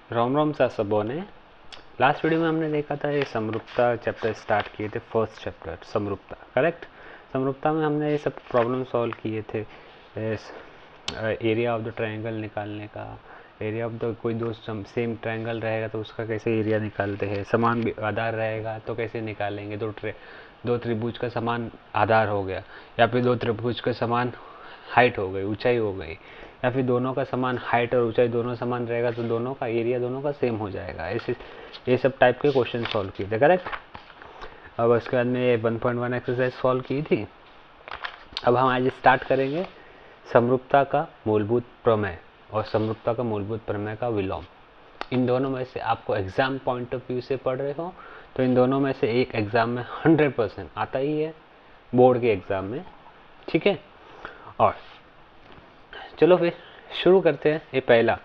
राम राम सा सबों ने। लास्ट वीडियो में हमने देखा था ये समरूपता चैप्टर स्टार्ट किए थे, फर्स्ट चैप्टर समरूपता, करेक्ट। समरूपता में हमने ये सब प्रॉब्लम सॉल्व किए थे, एरिया ऑफ द ट्रायंगल निकालने का, एरिया ऑफ द कोई दो सेम ट्रायंगल रहेगा तो उसका कैसे एरिया निकालते हैं, समान आधार रहेगा तो कैसे निकालेंगे, दो त्रिभुज का समान आधार हो गया या फिर दो त्रिभुज का समान हाइट हो गई, ऊंचाई हो गई, या फिर दोनों का समान हाइट और ऊंचाई दोनों समान रहेगा तो दोनों का एरिया दोनों का सेम हो जाएगा। ऐसे ये सब टाइप के क्वेश्चन सॉल्व किए थे, करेक्ट। अब उसके बाद में 1.1 एक्सरसाइज सॉल्व की थी। अब हम आज स्टार्ट करेंगे समरूपता का मूलभूत प्रमेय और समरूपता का मूलभूत प्रमेय का विलोम। इन दोनों में से आपको एग्जाम पॉइंट ऑफ व्यू से पढ़ रहे हो तो इन दोनों में से एक एग्जाम में 100% आता ही है, बोर्ड के एग्जाम में, ठीक है। और चलो फिर शुरू करते हैं। ये पहला,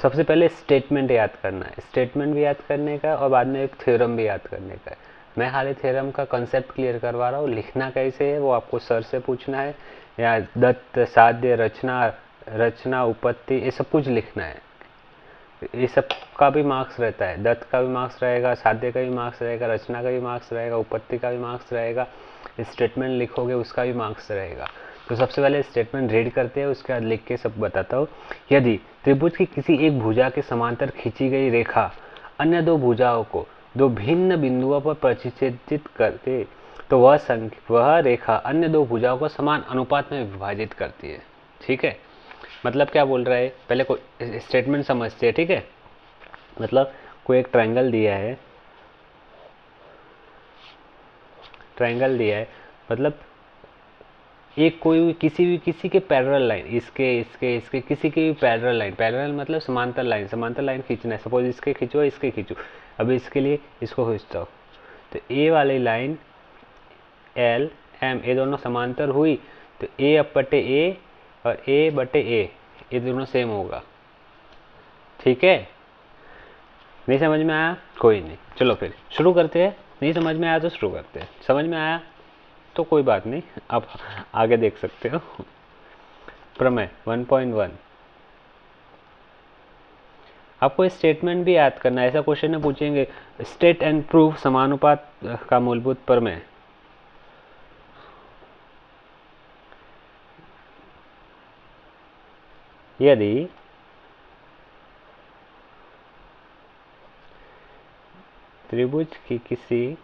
सबसे पहले स्टेटमेंट याद करना है, स्टेटमेंट भी याद करने का और बाद में एक थ्योरम भी याद करने का है। मैं खाली थ्योरम का कंसेप्ट क्लियर करवा रहा हूँ, लिखना कैसे है वो आपको सर से पूछना है, या दत्त साध्य रचना उपत्ति ये सब कुछ लिखना है। ये सब का भी मार्क्स रहता है, दत्त का भी मार्क्स रहेगा, साध्य का भी मार्क्स रहेगा, रचना का भी मार्क्स रहेगा, उपत्ति का भी मार्क्स रहेगा, स्टेटमेंट लिखोगे उसका भी मार्क्स रहेगा। तो सबसे पहले स्टेटमेंट रीड करते हैं, उसके बाद लिख के सब बताता हूँ। यदि त्रिभुज की किसी एक भुजा के समांतर खींची गई रेखा अन्य दो भुजाओं को दो भिन्न बिंदुओं पर प्रतिच्छेदित करते तो वह रेखा अन्य दो भुजाओं को समान अनुपात में विभाजित करती है, ठीक है। मतलब क्या बोल रहा है, पहले कोई स्टेटमेंट समझते हैं, ठीक है। मतलब कोई एक ट्रायंगल दिया है, ट्रायंगल दिया है मतलब एक कोई किसी के पैरेलल लाइन, इसके किसी के भी पैरेलल लाइन, पैरेलल मतलब समांतर लाइन खींचना है। सपोज इसके खींचो, इसके खींचो, अभी इसके लिए इसको खींचता हूँ तो ए वाली लाइन एल एम ये दोनों समांतर हुई तो ए बटे ए और ए बटे ए ये दोनों सेम होगा, ठीक है। नहीं समझ में आया, कोई नहीं, चलो फिर शुरू करते हैं। नहीं समझ में आया तो शुरू करते हैं, समझ में आया तो कोई बात नहीं, आप आगे देख सकते हो। प्रमेय 1.1, आपको स्टेटमेंट भी याद करना है। ऐसा क्वेश्चन में पूछेंगे स्टेट एंड प्रूफ समानुपात का मूलभूत प्रमेय। यदि त्रिभुज की किसी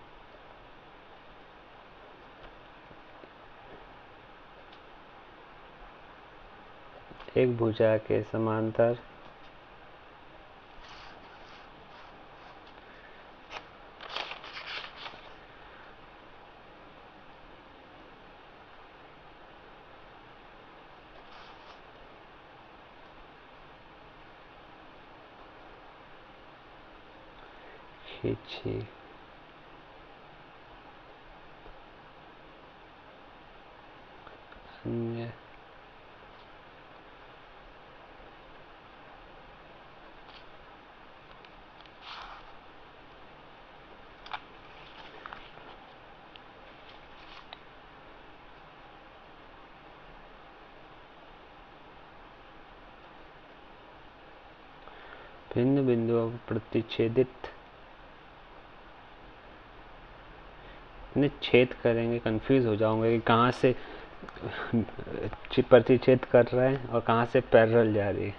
एक भुजा के समांतर खींची अन्य भिन्न बिंदुओं पर प्रतिच्छेदित, इन्हें छेद करेंगे, कंफ्यूज हो जाओगे कि कहाँ से प्रतिच्छेद कर रहे हैं और कहाँ से पैरेलल जा रही है।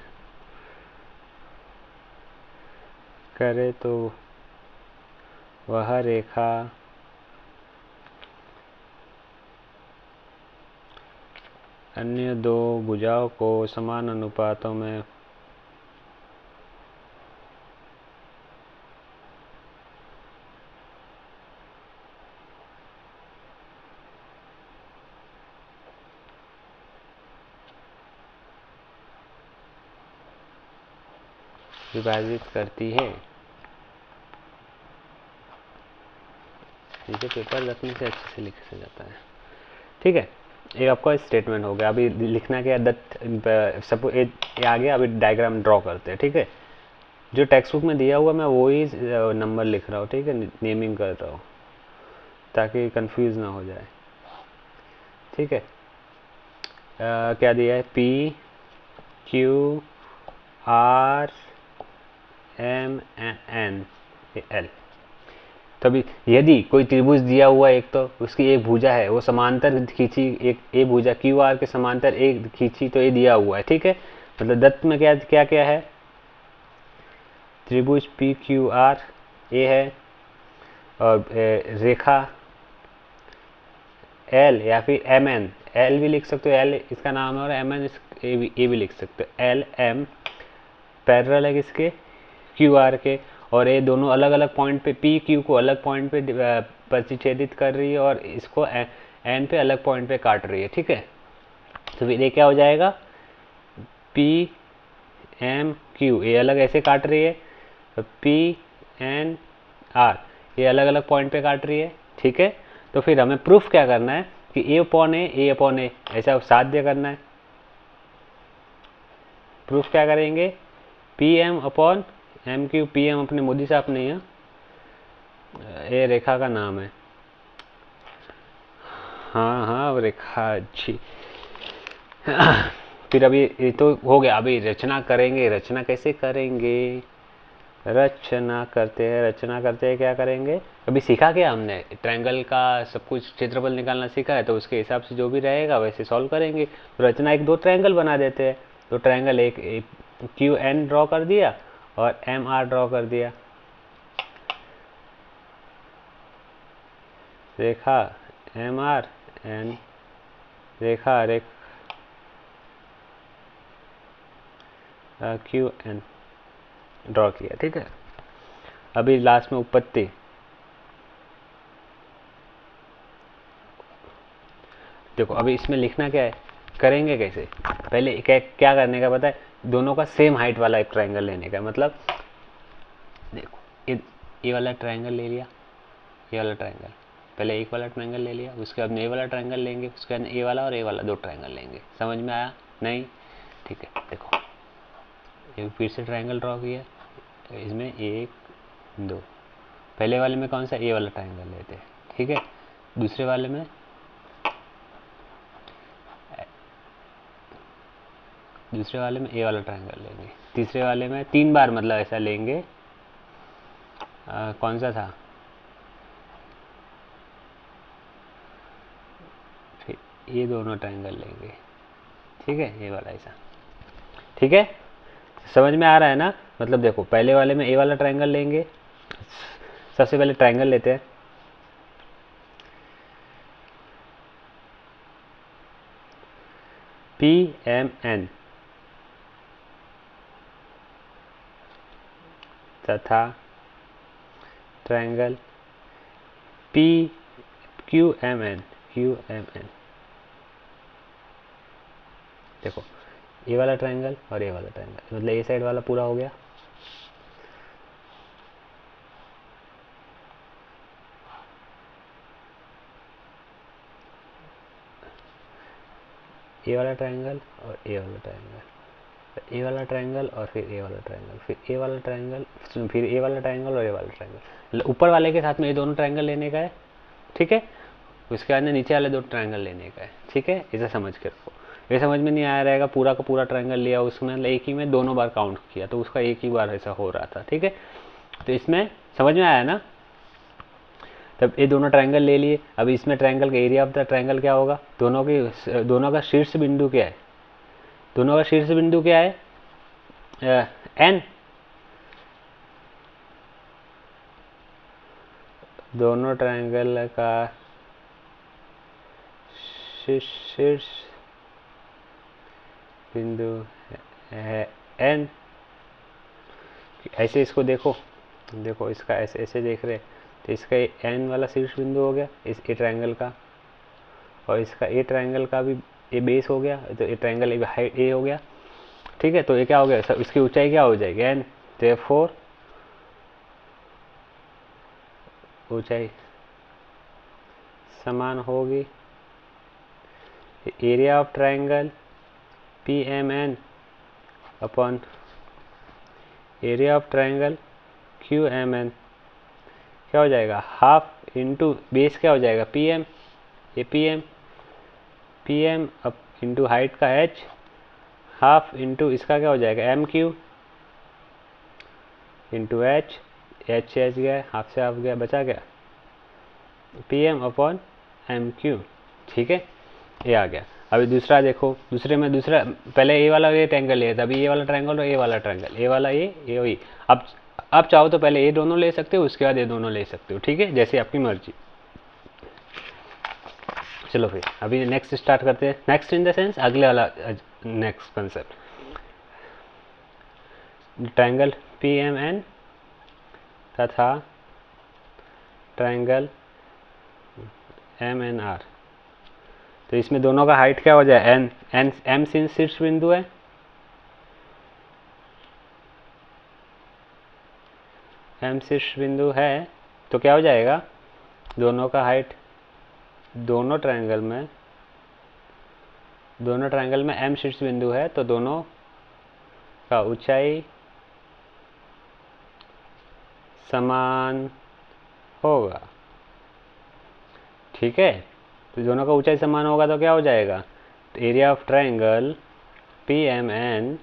करे तो वह रेखा अन्य दो भुजाओं को समान अनुपातों में विभाजित करती है। इसे पेपर रखने से अच्छे से लिखा जाता है, ठीक है। ये आपका स्टेटमेंट हो गया। अभी लिखना क्या, दत्त सपोज ये आ गया। अभी डायग्राम ड्रॉ करते हैं, ठीक है। जो टेक्स्ट बुक में दिया हुआ मैं वही नंबर लिख रहा हूँ, ठीक है, नेमिंग कर रहा हूँ ताकि कंफ्यूज ना हो जाए, ठीक है। क्या दिया है, P Q R M N L. तो अभी यदि कोई त्रिभुज दिया हुआ एक, तो उसकी एक भुजा है वो समांतर खींची, एक ए भुजा क्यू आर के समांतर एक खींची, तो ये दिया हुआ है, ठीक है। मतलब दत्त में क्या क्या क्या है, त्रिभुज पी क्यू आर ए है, और रेखा एल या फिर एम एन, एल भी लिख सकते हो, एल इसका नाम है, और एम एन ए भी लिख सकते हो। एल एम पैरेलल है किसके, क्यू आर के, और ये दोनों अलग अलग पॉइंट पे, पी क्यू को अलग पॉइंट पे प्रतिच्छेदित कर रही है, और इसको एन पे अलग पॉइंट पे काट रही है, ठीक है। तो फिर ये क्या हो जाएगा, पी एम क्यू, ये अलग ऐसे काट रही है, तो पी एन आर ये अलग अलग पॉइंट पे काट रही है, ठीक है। तो फिर हमें प्रूफ क्या करना है कि ए अपॉन ए ऐसा साध्य करना है। प्रूफ क्या करेंगे, P M upon M Q, P M अपने मोदी साहब नहीं है, ये रेखा का नाम है, हाँ हाँ वो रेखा अच्छी। फिर अभी ये तो हो गया, अभी रचना करेंगे। रचना कैसे करेंगे, रचना करते हैं क्या करेंगे, अभी सीखा क्या हमने, ट्रायंगल का सब कुछ क्षेत्रफल निकालना सीखा है, तो उसके हिसाब से जो भी रहेगा वैसे सॉल्व करेंगे। तो रचना एक दो ट्रायंगल बना देते हैं। तो ट्रायंगल एक क्यू एन ड्रॉ कर दिया और एम आर ड्रॉ कर दिया, रेखा एम आर एन, रेखा क्यू एन ड्रॉ किया, ठीक है। अभी लास्ट में उत्पत्ति, देखो अभी इसमें लिखना क्या है, करेंगे कैसे, पहले क्या करने का पता है, दोनों का सेम हाइट वाला एक ट्रायंगल लेने का। मतलब देखो ये वाला ट्रायंगल ले लिया, ये वाला ट्रायंगल, पहले एक वाला ट्रायंगल ले लिया, उसके बाद ए वाला ट्रायंगल लेंगे, उसके बाद ए वाला और ए वाला दो ट्रायंगल लेंगे। समझ में आया नहीं, ठीक है। देखो ये फिर से ट्रायंगल ड्रॉ किया, इसमें एक दो, पहले वाले में कौन सा, ए वाला ट्रायंगल लेते हैं, ठीक है। दूसरे वाले में ए वाला ट्रायंगल लेंगे। तीसरे वाले में तीन बार मतलब ऐसा लेंगे, कौन सा था, फिर ये दोनों ट्रायंगल लेंगे, ठीक है, ये वाला ऐसा, ठीक है। समझ में आ रहा है ना, मतलब देखो पहले वाले में ए वाला ट्रायंगल लेंगे, सबसे पहले ट्रायंगल लेते हैं, पी एम एन तथा triangle P Q M N, देखो ये वाला ट्रायंगल और ये वाला ट्रायंगल, मतलब ये साइड वाला पूरा हो गया। ए वाला ट्रायंगल और ए वाला ट्रायंगल, ए वाला ट्रायंगल और फिर ए वाला ट्रायंगल, फिर ए वाला ट्रायंगल, फिर ए वाला ट्रायंगल और ए वाला ट्रायंगल, ऊपर वाले के साथ में ये दोनों ट्रायंगल लेने का है, ठीक है। उसके बाद नीचे वाले दो ट्रायंगल लेने का है, ठीक है। इसे समझ के रखो, ये समझ में नहीं आया रहेगा, पूरा का पूरा ट्रायंगल लिया, उसमें एक ही में दोनों बार काउंट किया, तो उसका एक ही बार ऐसा हो रहा था, ठीक है। तो इसमें समझ में आया ना, तब ये दोनों ट्रायंगल ले लिए। अब इसमें ट्रायंगल का एरिया ऑफ द ट्रायंगल क्या होगा, दोनों का शीर्ष बिंदु क्या है, दोनों का शीर्ष बिंदु क्या है, एन, दोनों ट्रायंगल का शीर्ष बिंदु है एन। ऐसे इसको देखो, देखो इसका ऐसे ऐसे देख रहे, तो इसका एन वाला शीर्ष बिंदु हो गया इस ए ट्रायंगल का, और इसका ए ट्रायंगल का भी ए बेस हो गया, तो ए ट्रायंगल ए हाइट ए हो गया, ठीक है। तो ये क्या हो गया, सब इसकी ऊंचाई क्या हो जाएगी, एन, देयरफॉर ऊंचाई समान होगी। Area of triangle P M N upon area of triangle Q M N क्या हो जाएगा, हाफ इंटू बेस क्या हो जाएगा, पी एम, ये P M up into height का एच, हाफ इंटू इसका क्या हो जाएगा, M Q, into H, H से एच गया, हाफ से हाफ गया, बचा गया P M upon M Q. ठीक है, ये आ गया। अभी दूसरा देखो, दूसरे में दूसरा पहले ए वाला ये ट्रायंगल लिया था, अभी ये वाला ट्रायंगल और ए वाला ट्रायंगल, ए वाला ये वही। अब चाहो तो पहले ये दोनों ले सकते हो, उसके बाद ये दोनों ले सकते हो। ठीक है, जैसे आपकी मर्जी। चलो फिर अभी नेक्स्ट स्टार्ट करते हैं। नेक्स्ट इन द सेंस अगले वाला next concept, triangle P M N तथा ट्रायंगल एम एन आर। तो इसमें दोनों का हाइट क्या हो जाए, एन एन एम शीर्ष बिंदु है, एम शीर्ष बिंदु है, तो क्या हो जाएगा, दोनों का हाइट, दोनों ट्रायंगल में एम शीर्ष बिंदु है, तो दोनों का ऊंचाई समान होगा। ठीक है, तो दोनों का ऊंचाई समान होगा तो क्या हो जाएगा, तो area of triangle P M N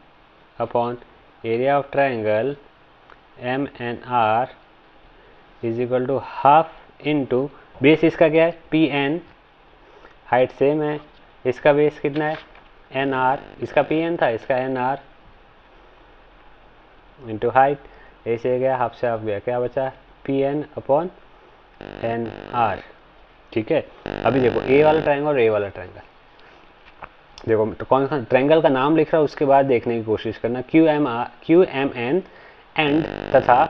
upon area of triangle M N R is equal to half into base इसका क्या है, पी एन, हाइट सेम है, इसका बेस कितना है एन आर, इसका पी एन था, इसका एन आर इंटू हाइट, ऐसे गया हाफ से हाफ गया, क्या बचा P N upon N R. ठीक है, अभी देखो ए वाला ट्रायंगल और ए वाला ट्रायंगल, देखो तो कौन सा ट्रायंगल का नाम लिख रहा है उसके बाद देखने की कोशिश करना, क्यू एम एन एंड तथा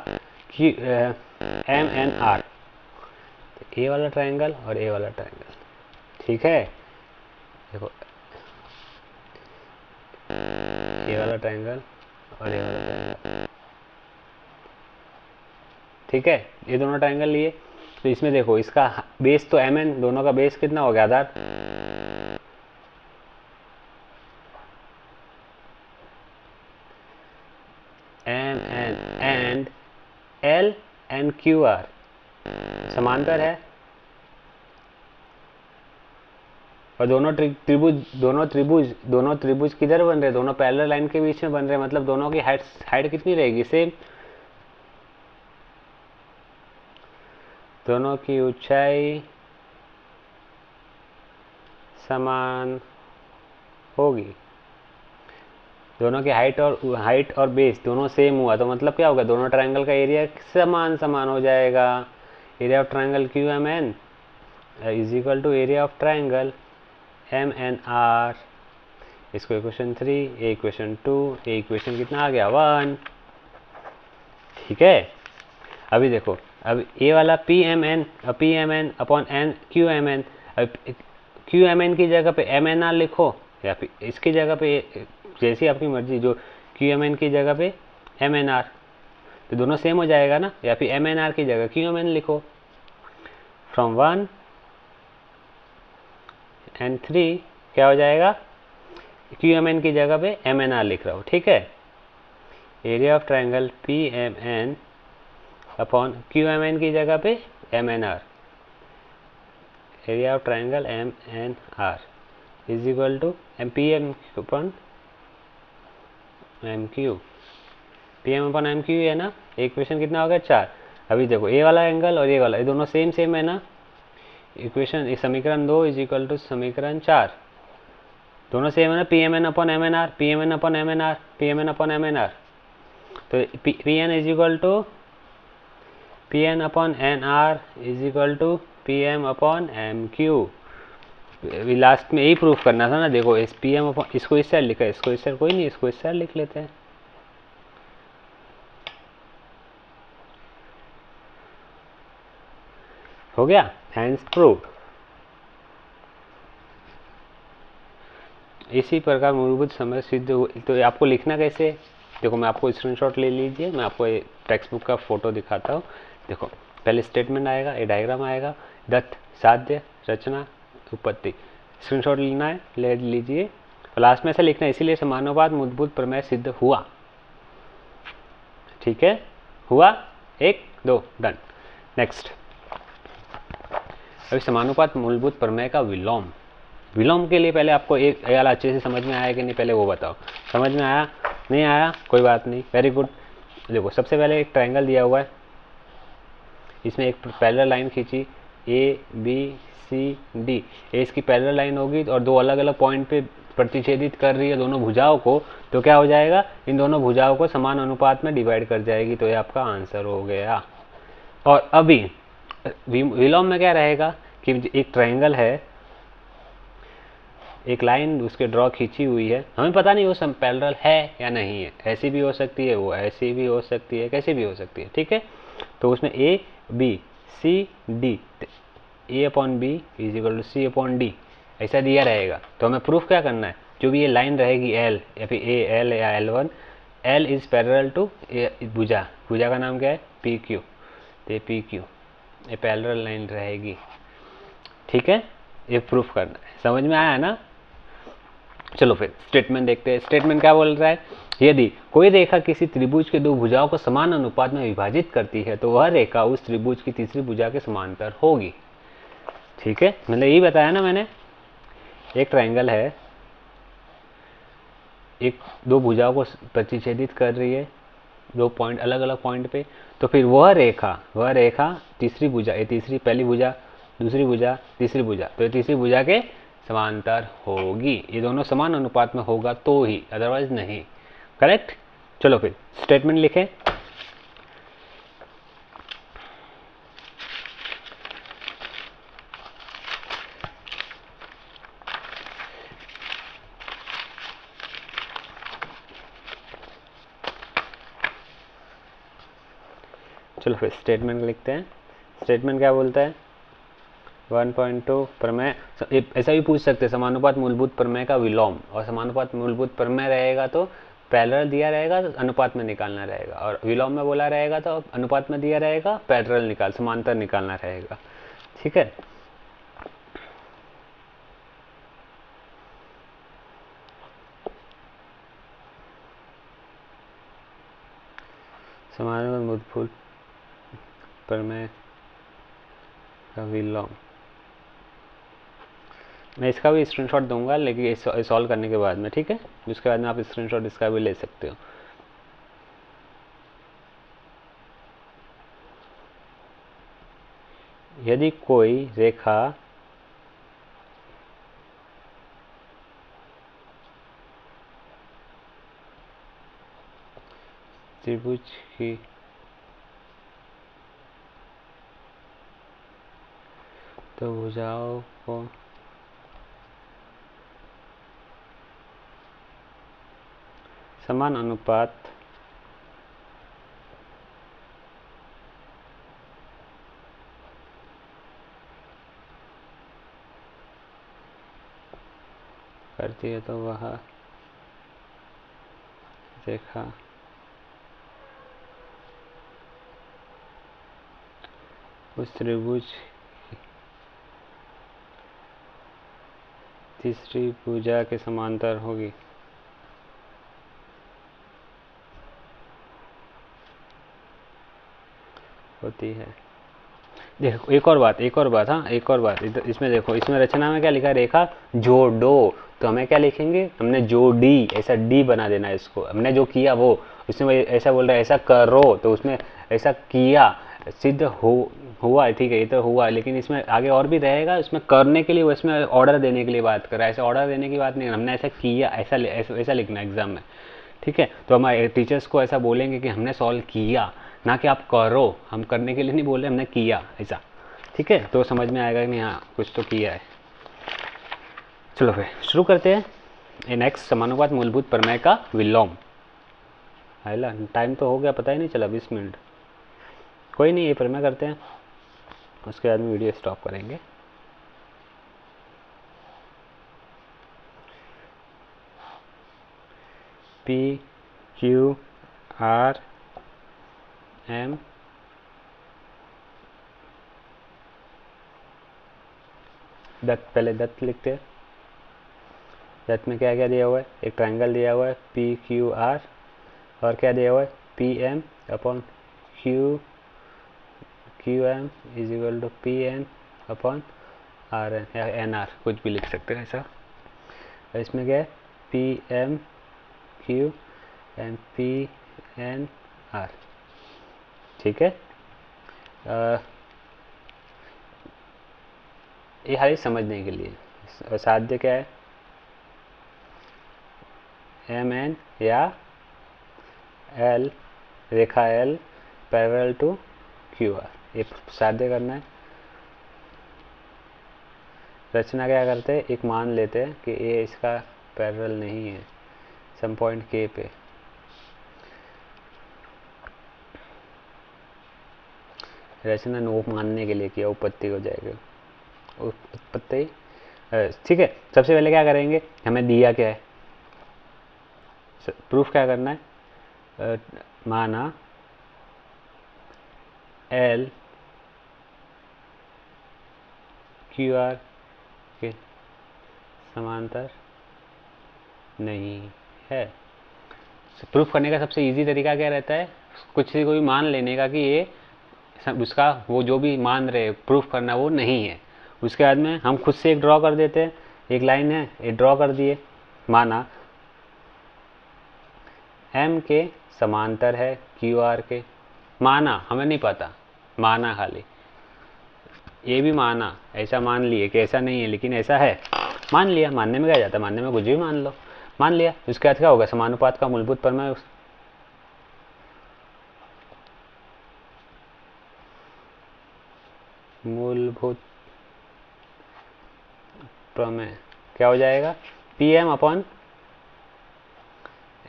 एम एन आर, ए वाला ट्रायंगल और ए वाला ट्रायंगल। ठीक है, देखो ए वाला ट्रायंगल और ए वाला ट्रायंगल। ठीक है, ये दोनों ट्रायंगल लिए, तो इसमें देखो इसका बेस तो एम एन, दोनों का बेस कितना हो गया, आधार, M N and L and Q R समांतर है, और दोनों त्रिभुज किधर बन रहे, दोनों पैरेलल लाइन के बीच में बन रहे, मतलब दोनों की हाइट कितनी रहेगी, सेम, दोनों की ऊंचाई समान होगी, दोनों की हाइट और बेस दोनों सेम हुआ, तो मतलब क्या होगा, दोनों ट्रायंगल का एरिया समान हो जाएगा। Area of triangle Q M N is equal to area of triangle M N R. इसको इक्वेशन 3, ये इक्वेशन 2, ये इक्वेशन कितना आ गया 1। ठीक है, अभी देखो, अब ए वाला P M N upon N Q M N, Q M N की जगह पे एम एन आर लिखो, या फिर इसकी जगह पे जैसी आपकी मर्जी, जो क्यू एम एन की जगह पे एम एन आर, तो दोनों सेम हो जाएगा ना, या फिर एम एन आर की जगह क्यू एम एन लिखो। फ्रॉम 1 एंड 3 क्या हो जाएगा, क्यू एम एन की जगह पे एम एन आर लिख रहा हूँ। ठीक है, area of triangle P M N upon Q M N की जगह पे M N R, area of triangle M N R is equal to M P M upon M Q, P M upon M Q है ना, equation कितना हो गया 4। अभी देखो ए वाला एंगल और ये वाला, ये दोनों सेम है ना, इक्वेशन समीकरण 2 इज इक्वल टू समीकरण 4, दोनों सेम है ना, P M N upon M N R, P M N upon M N R, P M N upon M N R, तो P N is equal to P N upon N R is equal to P M upon M Q. Last में यही proof करना था ना, देखो इस P M upon, इसको इस साइड लिखा है, इसको इस साइड कोई नहीं, इसको इस साइड लिख लेते हैं। हो गया, हैंड्स प्रूव्ड। इसी प्रकार मूलभूत समझ सिद्ध हुई। तो आपको लिखना कैसे, देखो मैं आपको स्क्रीनशॉट ले लीजिए, मैं आपको टेक्स्ट बुक का फोटो दिखाता हूँ। देखो पहले स्टेटमेंट आएगा, ये डायग्राम आएगा, दत्त, साध्य, रचना, उत्पत्ति, स्क्रीनशॉट लेना है, ले लीजिए, और लास्ट में ऐसा लिखना है, इसीलिए समानुपात मूलभूत प्रमेय सिद्ध हुआ। ठीक है, हुआ, 1 2 डन। नेक्स्ट, अभी समानुपात मूलभूत प्रमेय का विलोम। विलोम के लिए पहले आपको एक वाला अच्छे से समझ में आया कि नहीं, पहले वो बताओ। समझ में आया, नहीं आया, कोई बात नहीं, वेरी गुड। देखो सबसे पहले एक ट्रायंगल दिया हुआ है, इसमें एक पैरेलल लाइन खींची ए बी सी डी, ए इसकी पैरेलल लाइन होगी और दो अलग अलग पॉइंट पे प्रतिच्छेदित कर रही है दोनों भुजाओं को, तो क्या हो जाएगा, इन दोनों भुजाओं को समान अनुपात में डिवाइड कर जाएगी, तो ये आपका आंसर हो गया। और अभी विलोम में क्या रहेगा कि एक ट्रायंगल है, एक लाइन उसके ड्रॉ खींची हुई है, हमें पता नहीं वो पैरेलल है या नहीं है, ऐसी भी हो सकती है, वो ऐसी भी हो सकती है, कैसी भी हो सकती है, ठीक है। तो उसमें A B C D, A upon B is equal to C upon D ऐसा दिया रहेगा। तो हमें प्रूफ क्या करना है, जो भी ये लाइन रहेगी एल या फिर ए एल या L1, L is parallel to भुजा, भुजा का नाम क्या है पी क्यू, तो ये पी क्यू ये पैरेलल लाइन रहेगी, ठीक है। ये प्रूफ करना है, समझ में आया ना। चलो फिर स्टेटमेंट देखते हैं। स्टेटमेंट क्या बोल रहा है, यदि कोई रेखा किसी त्रिभुज के दो भुजाओं को समान अनुपात में विभाजित करती है तो वह रेखा उस त्रिभुज की तीसरी भुजा के समांतर होगी, ठीक है। मतलब यही बताया ना मैंने, एक ट्रायंगल है, एक दो भुजाओं को प्रतिच्छेदित कर रही है, दो पॉइंट अलग अलग पॉइंट पे, तो फिर वह रेखा तीसरी भुजा, ये तीसरी, पहली भुजा दूसरी भुजा तीसरी भुजा, तो ये तीसरी भुजा के समांतर होगी, ये दोनों समान अनुपात में होगा तो ही, अदरवाइज नहीं, करेक्ट। चलो फिर स्टेटमेंट लिखें। चलो फिर स्टेटमेंट लिखते हैं। स्टेटमेंट क्या बोलता है, 1.2 प्रमेय, ऐसा भी पूछ सकते हैं, समानुपात मूलभूत प्रमेय का विलोम, और समानुपात मूलभूत प्रमेय रहेगा तो पैरेलल दिया रहेगा तो अनुपात में निकालना रहेगा, और विलोम में बोला रहेगा तो अनुपात में दिया रहेगा पैरेलल समांतर निकालना रहेगा, ठीक है। समानुपात मूलभूत प्रमेय का विलोम, मैं इसका भी स्क्रीनशॉट दूंगा लेकिन सॉल्व करने के बाद में, ठीक है। उसके बाद में आप स्क्रीनशॉट इसका भी ले सकते हो। यदि कोई रेखा त्रिभुज की तो भुजाओं को समान अनुपात करती है तो वह रेखा उस त्रिभुज तीसरी भुजा के समांतर होगी। होती है। देखो एक और बात, हाँ एक और बात, इसमें देखो, इसमें रचना में क्या लिखा है, रेखा जोड़ो, तो हमें क्या लिखेंगे, हमने जोड़ी, ऐसा डी बना देना है इसको, हमने जो किया वो, उसमें ऐसा बोल रहा है ऐसा करो, तो उसमें ऐसा किया सिद्ध हुआ, ठीक है, ये तो हुआ, लेकिन इसमें आगे और भी रहेगा, इसमें करने के लिए, वो इसमें ऑर्डर देने के लिए बात कर रहा है, ऐसे ऑर्डर देने की बात नहीं, हमने ऐसा किया, ऐसा लिखना एग्जाम में, ठीक है। तो हमारे टीचर्स को ऐसा बोलेंगे कि हमने सॉल्व किया, ना कि आप करो, हम करने के लिए नहीं बोल रहे, हमने किया ऐसा, ठीक है। तो समझ में आएगा कि नहीं, हाँ कुछ तो किया है। चलो फिर शुरू करते हैं। नेक्स्ट, समानुपात मूलभूत प्रमेय का विलोम। हाइला टाइम तो हो गया, पता ही नहीं चला, 20 मिनट, कोई नहीं, ये प्रमेय करते हैं, उसके बाद में वीडियो स्टॉप करेंगे। पी क्यू आर एम दत्त, पहले दत्त लिखते हैं। दत्त में क्या क्या दिया हुआ है, एक ट्रायंगल दिया हुआ है पी क्यू आर, और क्या दिया हुआ है P M upon Q M is equal to P N upon R N या एन आर, कुछ भी लिख सकते हैं ऐसा। इसमें क्या है P M Q and P N R. ठीक है, ये खाली समझने के लिए। साध्य क्या है, एम एन या एल, रेखा L parallel to Q R, ये साध्य करना है। रचना क्या करते हैं, एक मान लेते हैं कि ए इसका पैरेलल नहीं है सम पॉइंट के पे। रचना नो मानने के लिए किया, उत्पत्ति हो जाएगी उत्पत्ति। ठीक है, सबसे पहले क्या करेंगे, हमें दिया क्या है, प्रूफ क्या करना है, माना एल क्यू आर के समांतर नहीं है। प्रूफ करने का सबसे इजी तरीका क्या रहता है, कुछ से कोई मान लेने का कि ये उसका वो जो भी मान रहे प्रूफ करना वो नहीं है। उसके बाद में हम खुद से एक ड्रॉ कर देते हैं, एक लाइन है ये ड्रॉ कर दिए, माना एम के समांतर है क्यू आर के, माना हमें नहीं पता, माना खाली ये भी माना, ऐसा मान लिए कि ऐसा नहीं है लेकिन ऐसा है, मान लिया। मानने में क्या जाता है, मानने में कुछ भी मान लो, मान लिया। उसके बाद क्या होगा, समानुपात का मूलभूत प्रमेय, मूलभूत प्रमेय क्या हो जाएगा, P M upon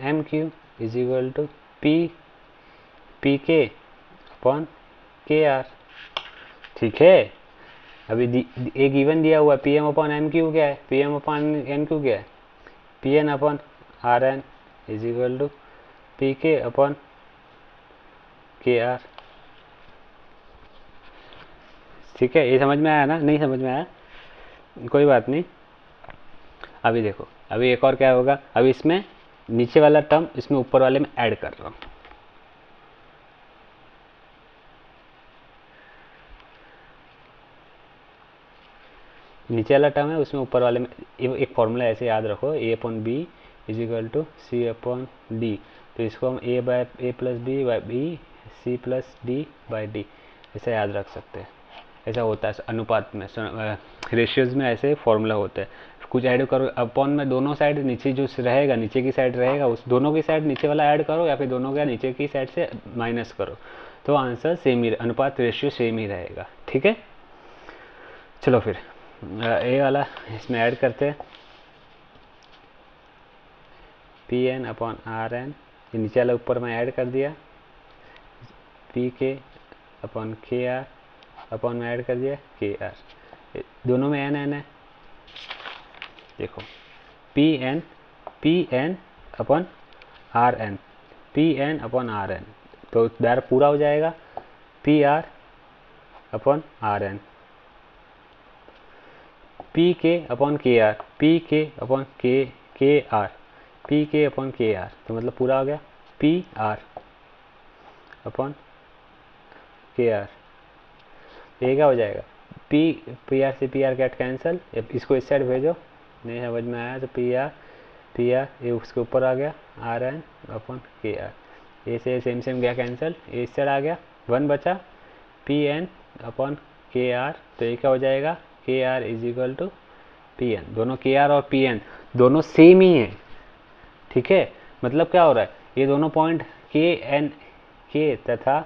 M Q is equal to P K upon K R. ठीक है, अभी एक गिवन दिया हुआ है, P M upon M Q क्या है, P M upon M Q क्या है, P N upon R N is equal to P K upon K R. ठीक है, ये समझ में आया ना, नहीं समझ में आया कोई बात नहीं। अभी देखो, अभी एक और क्या होगा, अभी इसमें नीचे वाला टर्म इसमें ऊपर वाले में ऐड कर रहा हूँ। नीचे वाला टर्म है उसमें ऊपर वाले में एक फॉर्मूला ऐसे याद रखो, A upon B is equal to C upon D. तो इसको हम A by A plus B by B C plus D by D ऐसा याद रख सकते हैं। ऐसा होता है अनुपात में, रेशियोज में ऐसे फॉर्मूला होता है। कुछ ऐड करो अपॉन में, दोनों साइड नीचे जो रहेगा, नीचे की साइड रहेगा उस दोनों की साइड नीचे वाला ऐड करो, या फिर दोनों का नीचे की साइड से माइनस करो, तो आंसर सेम ही, अनुपात रेशियो सेम ही रहेगा। ठीक है, चलो फिर ए वाला इसमें ऐड करते हैं, P N upon R N, ये नीचे वाला ऊपर में ऐड कर दिया, P K upon K are upon में ऐड कर दिया के आर, दोनों में एन एन है। देखो P N upon R N, P N upon R N, तो दायरा पूरा हो जाएगा, P R upon R N, P K upon K R, P K upon K R, P K upon K R, तो मतलब पूरा हो गया, P R upon K R. ये क्या हो जाएगा, पी आर से पी आर कैट कैंसिल, इसको इस साइड भेजो, नहीं समझ में आया तो पी आर ये उसके ऊपर आ गया, are N upon K are, ए से सेम गया कैंसिल, ये इस साइड आ गया, 1 बचा, P N upon K R, तो ये क्या हो जाएगा, K R is equal to P N. दोनों के आर और पी एन दोनों सेम ही है। ठीक है, मतलब क्या हो रहा है, ये दोनों पॉइंट के एन के तथा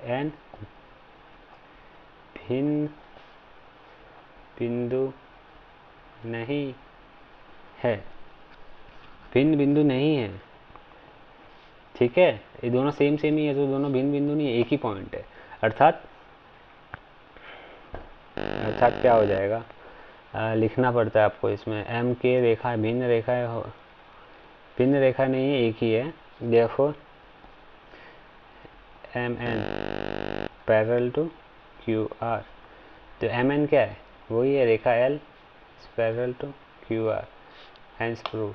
एन भिन्न बिंदु नहीं है, भिन्न बिंदु नहीं है। ठीक है, ये दोनों सेम ही है, तो दोनों भिन्न बिंदु नहीं है, एक ही पॉइंट है। अर्थात क्या हो जाएगा, लिखना पड़ता है आपको इसमें, एम के रेखा भिन्न रेखा है, भिन्न रेखा नहीं है, एक ही है। देखो M N parallel to Q R, तो एम एन क्या है, वही है रेखा L parallel to Q R, hence prove.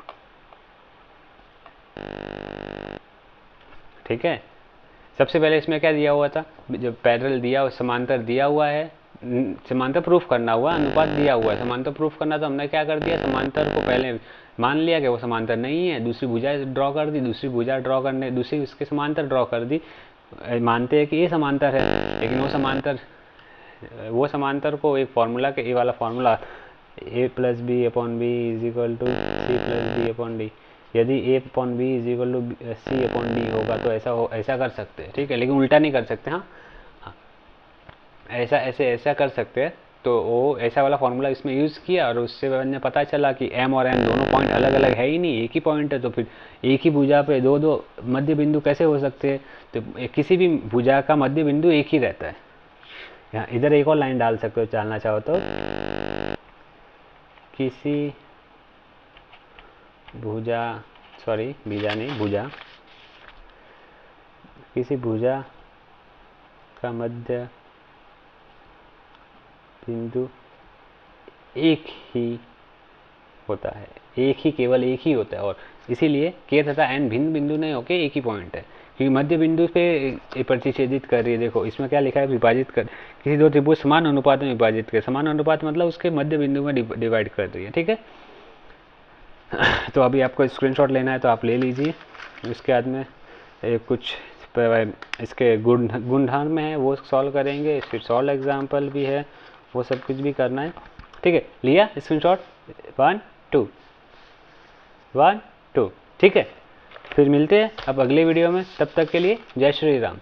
ठीक है, सबसे पहले इसमें क्या दिया हुआ था, जब पैरेलल दिया, समांतर दिया हुआ है, समांतर प्रूफ करना हुआ, अनुपात दिया हुआ है, समांतर प्रूफ करना, तो हमने क्या कर दिया, समांतर को पहले मान लिया कि वो समांतर नहीं है, दूसरी भुजा ड्रॉ कर दी, दूसरी भुजा ड्रॉ करने दूसरी उसके समांतर ड्रॉ कर दी, मानते हैं कि ये समांतर है, लेकिन वो समांतर को एक फार्मूला के, ये वाला formula a plus B upon B is equal to C plus D upon D, यदि a upon B is equal to C upon D होगा तो ऐसा कर सकते हैं, ठीक है, लेकिन उल्टा नहीं कर सकते। हाँ, ऐसा कर सकते हैं। तो वो ऐसा वाला फार्मूला इसमें यूज़ किया और उससे मुझे पता चला कि m और n दोनों पॉइंट अलग अलग है ही नहीं, एक ही पॉइंट है, तो फिर एक ही भुजा पे दो दो मध्य बिंदु कैसे हो सकते हैं? तो किसी भी भुजा का मध्य बिंदु एक ही रहता है। यहाँ इधर एक और लाइन डाल सकते हो डालना चाहो तो, किसी भुजा, सॉरी बीजा नहीं भुजा, किसी भुजा का मध्य बिंदु एक ही होता है, केवल एक ही होता है, और इसीलिए k तथा n भिन्न बिंदु नहीं होके एक ही पॉइंट है, क्योंकि मध्य बिंदु पे प्रतिच्छेदित कर रही है। देखो इसमें क्या लिखा है, विभाजित कर, किसी दो त्रिभुज समान अनुपात में विभाजित कर, समान अनुपात मतलब उसके मध्य बिंदु में डिवाइड कर रही है, ठीक है। तो अभी आपको स्क्रीनशॉट लेना है तो आप ले लीजिए, उसके बाद में कुछ इसके गुणधर्म है वो सॉल्व करेंगे, फिर सॉल्व एग्जाम्पल भी है, वो सब कुछ भी करना है, ठीक है। लिया स्क्रीनशॉट, 1 2 1 2, ठीक है। फिर मिलते हैं अब अगले वीडियो में, तब तक के लिए जय श्री राम।